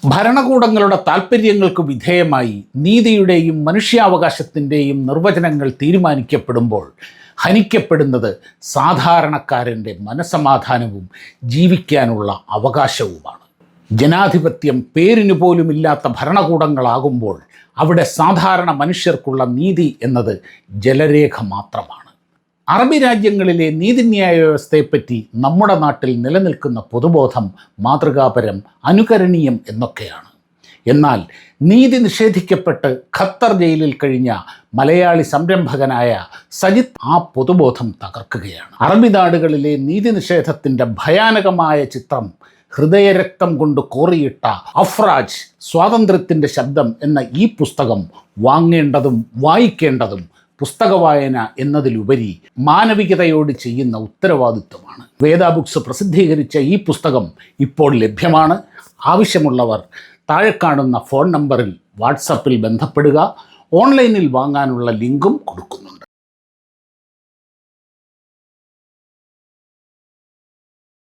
ഭരണകൂടങ്ങളുടെ താൽപ്പര്യങ്ങൾക്ക് വിധേയമായി നീതിയുടെയും മനുഷ്യാവകാശത്തിൻ്റെയും നിർവചനങ്ങൾ തീരുമാനിക്കപ്പെടുമ്പോൾ ഹനിക്കപ്പെടുന്നത് സാധാരണക്കാരൻ്റെ മനസ്സമാധാനവും ജീവിക്കാനുള്ള അവകാശവുമാണ്. ജനാധിപത്യം പേരിനു പോലുമില്ലാത്ത ഭരണകൂടങ്ങളാകുമ്പോൾ അവിടെ സാധാരണ മനുഷ്യർക്കുള്ള നീതി എന്നത് ജലരേഖ മാത്രമാണ്. അറബി രാജ്യങ്ങളിലെ നീതിന്യായ വ്യവസ്ഥയെപ്പറ്റി നമ്മുടെ നാട്ടിൽ നിലനിൽക്കുന്ന പൊതുബോധം മാതൃകാപരം, അനുകരണീയം എന്നൊക്കെയാണ്. എന്നാൽ നീതി നിഷേധിക്കപ്പെട്ട് ഖത്തർ ജയിലിൽ കഴിഞ്ഞ മലയാളി സംരംഭകനായ സജിത്ത് ആ പൊതുബോധം തകർക്കുകയാണ്. അറബി നാടുകളിലെ നീതി നിഷേധത്തിൻ്റെ ഭയാനകമായ ചിത്രം ഹൃദയരക്തം കൊണ്ട് കോറിയിട്ട അഫ്രാജ് സ്വാതന്ത്ര്യത്തിൻ്റെ ശബ്ദം എന്ന ഈ പുസ്തകം വാങ്ങേണ്ടതും വായിക്കേണ്ടതും പുസ്തക വായന എന്നതിലുപരി മാനവികതയോട് ചെയ്യുന്ന ഉത്തരവാദിത്വമാണ്. വേദ ബുക്സ് പ്രസിദ്ധീകരിച്ച ഈ പുസ്തകം ഇപ്പോൾ ലഭ്യമാണ്. ആവശ്യമുള്ളവർ താഴെ കാണുന്ന ഫോൺ നമ്പറിൽ വാട്സപ്പിൽ ബന്ധപ്പെടുക. ഓൺലൈനിൽ വാങ്ങാനുള്ള ലിങ്കും കൊടുക്കുന്നു.